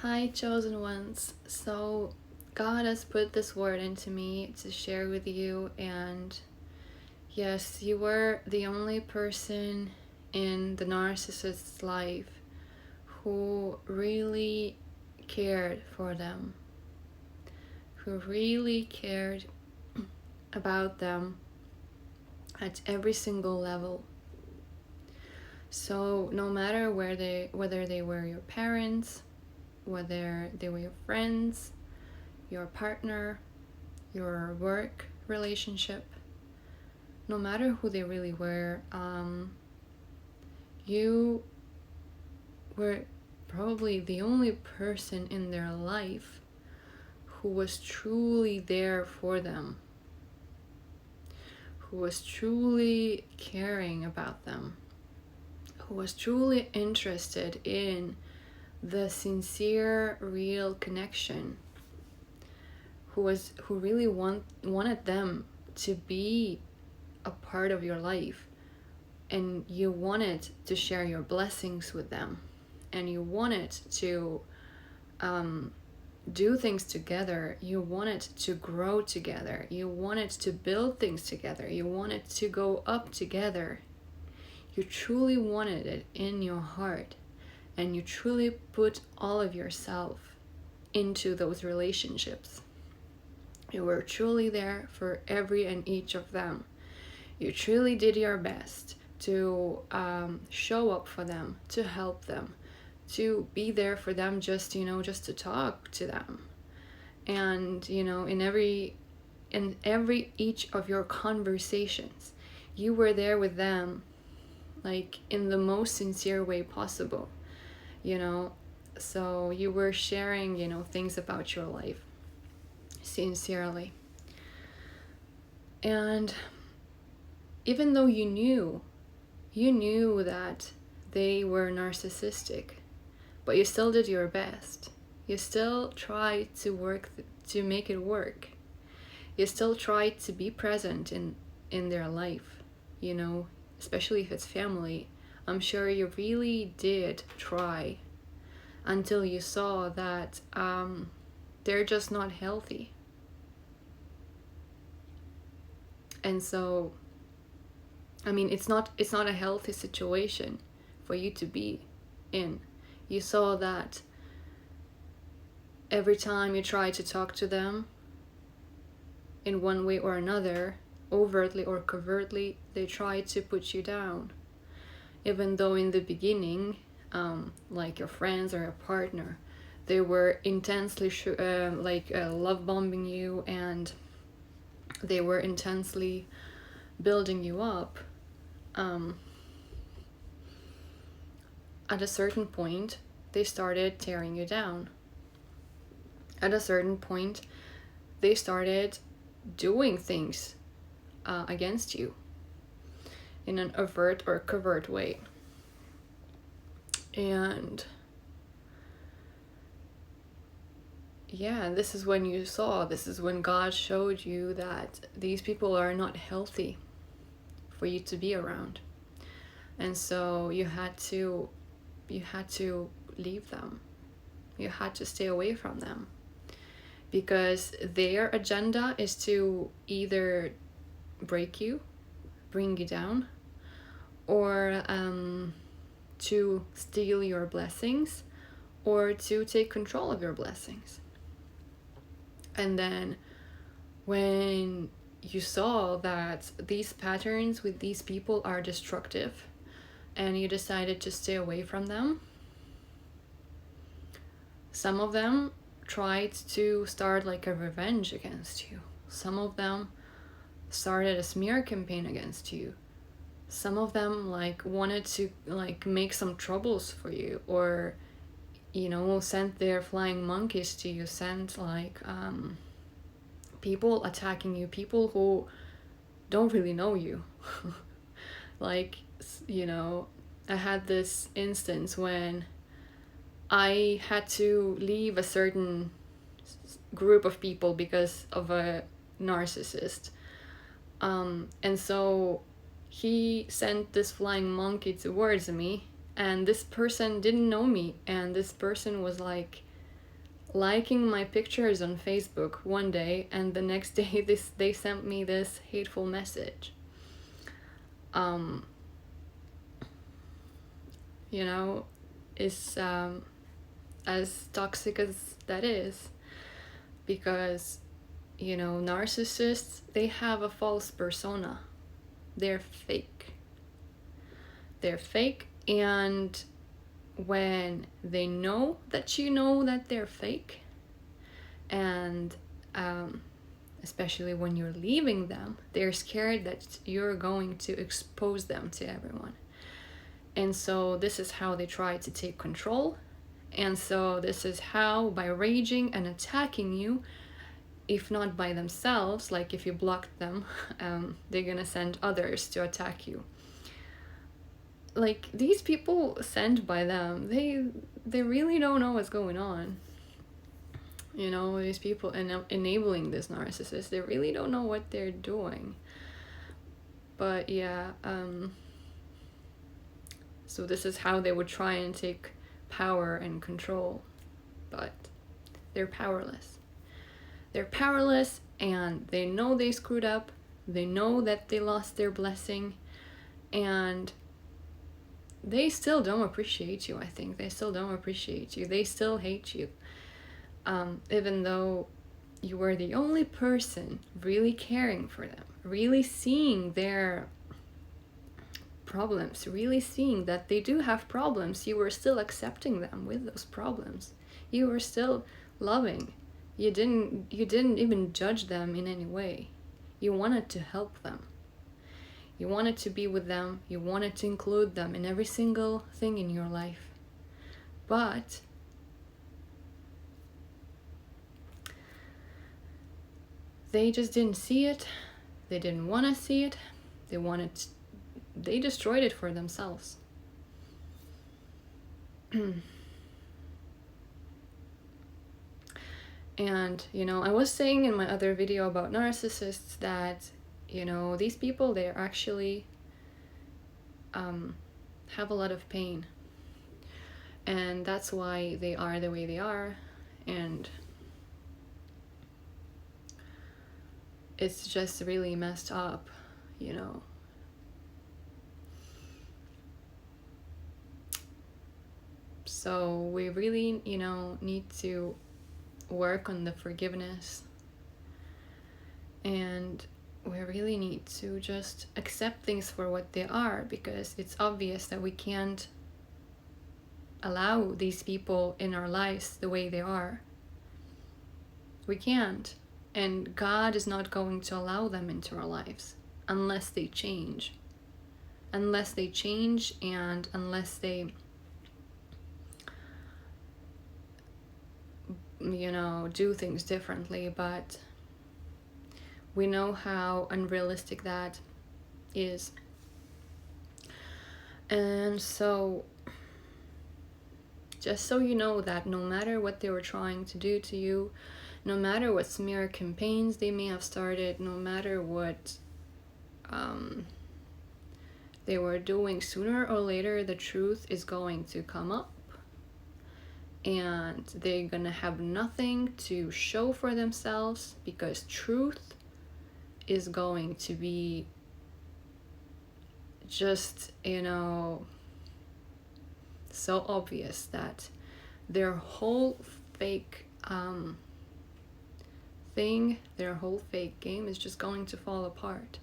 Hi, chosen ones. So, God has put this word into me to share with you, and yes, you were the only person in the narcissist's life who really cared for them, who really cared about them at every single level. So, no matter whether they were your parents, whether they were your friends, your partner, your work relationship, no matter who they really were, you were probably the only person in their life who was truly there for them, who was truly caring about them, who was truly interested in the sincere, real connection, who really wanted them to be a part of your life, and you wanted to share your blessings with them, and you wanted to do things together, you wanted to grow together, you wanted to build things together, you wanted to go up together. You truly wanted it in your heart, and you truly put all of yourself into those relationships. You were truly there for every and each of them. You truly did your best to show up for them, to help them, to be there for them, just to talk to them. And in every each of your conversations, you were there with them, like in the most sincere way possible. So you were sharing things about your life sincerely. And even though you knew that they were narcissistic, but you still did your best. You still tried to make it work. You still tried to be present in their life, especially if it's family. I'm sure you really did try, until you saw that they're just not healthy. And so, it's not a healthy situation for you to be in. You saw that every time you try to talk to them in one way or another, overtly or covertly, they try to put you down. Even though in the beginning, like your friends or your partner, they were intensely love bombing you, and they were intensely building you up. At a certain point, they started tearing you down. At a certain point, they started doing things against you in an overt or covert way. And this is when God showed you that these people are not healthy for you to be around. And so you had to leave them. You had to stay away from them, because their agenda is to either break you, bring you down, or to steal your blessings, or to take control of your blessings. And then when you saw that these patterns with these people are destructive, and you decided to stay away from them, some of them tried to start like a revenge against you. Some of them started a smear campaign against you. Some of them wanted to make some troubles for you, or sent their flying monkeys to you, sent people attacking you, people who don't really know you. I had this instance when I had to leave a certain group of people because of a narcissist. And so he sent this flying monkey towards me, and this person didn't know me, and this person was liking my pictures on Facebook one day, and the next day they sent me this hateful message. You know, it's as toxic as that is, because, you know, narcissists, they have a false persona. They're fake. They're fake, and when they know that you know that they're fake, and especially when you're leaving them, they're scared that you're going to expose them to everyone. And so this is how they try to take control. And so this is how, by raging and attacking you, if not by themselves, like if you blocked them, they're gonna send others to attack you. Like, these people sent by them, they really don't know what's going on. You know, these people enabling this narcissist, they really don't know what they're doing. But yeah, so this is how they would try and take power and control, but they're powerless. They're powerless, and they know they screwed up. They know that they lost their blessing, and they still don't appreciate you. I think they still don't appreciate you. They still hate you. Even though you were the only person really caring for them, really seeing their problems, really seeing that they do have problems, you were still accepting them with those problems. You were still loving. You didn't even judge them in any way. You wanted to help them. You wanted to be with them. You wanted to include them in every single thing in your life. But they just didn't see it. They didn't want to see it. They destroyed it for themselves. And, you know, I was saying in my other video about narcissists that, you know, these people, they actually have a lot of pain. And that's why they are the way they are. And it's just really messed up, you know. So we really, you know, need to work on the forgiveness, and we really need to just accept things for what they are, because it's obvious that we can't allow these people in our lives the way they are. We can't, and God is not going to allow them into our lives unless they change. Unless they change, and unless they, you know, do things differently. But we know how unrealistic that is. And so, just so you know that no matter what they were trying to do to you, no matter what smear campaigns they may have started, no matter what they were doing, sooner or later the truth is going to come up, and they're gonna have nothing to show for themselves, because truth is going to be just, you know, so obvious that their whole fake thing, their whole fake game is just going to fall apart.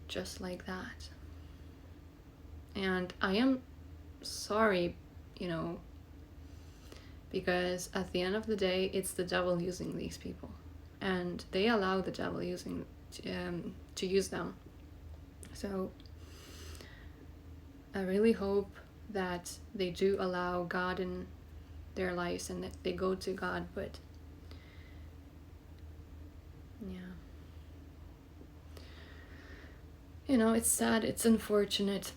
Just like that. And I am sorry, you know, because at the end of the day, it's the devil using these people, and they allow the devil to use them. So I really hope that they do allow God in their lives and that they go to God. But yeah, you know, it's sad, it's unfortunate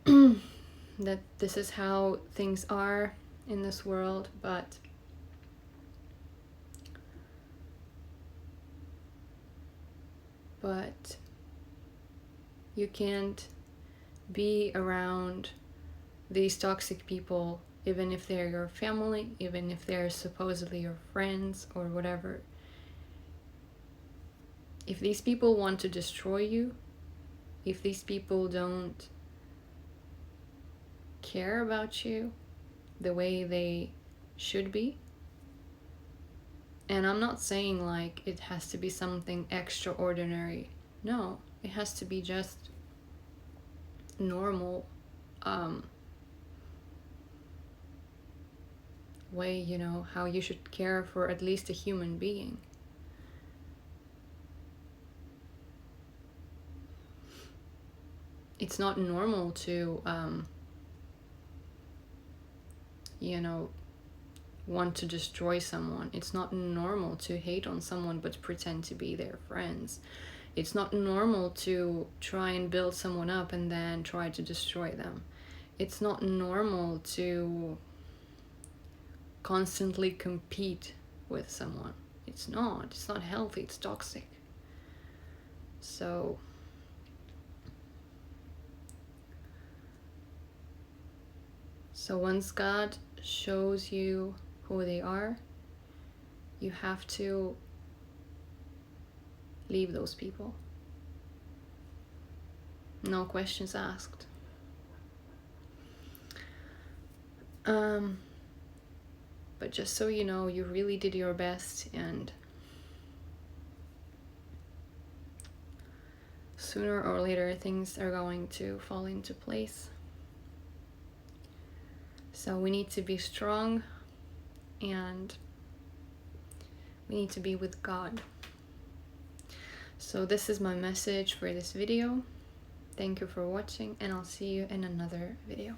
that this is how things are in this world, but you can't be around these toxic people even if they're your family, even if they're supposedly your friends or whatever. If these people want to destroy you, if these people don't care about you the way they should be, and I'm not saying like it has to be something extraordinary. No, it has to be just normal way, you know, how you should care for at least a human being. It's not normal to, you know, want to destroy someone. It's not normal to hate on someone but pretend to be their friends. It's not normal to try and build someone up and then try to destroy them. It's not normal to constantly compete with someone. It's not healthy, it's toxic. So once God shows you who they are, you have to leave those people. No questions asked. But just so you know, you really did your best, and sooner or later things are going to fall into place. So we need to be strong, and we need to be with God. So this is my message for this video. Thank you for watching, and I'll see you in another video.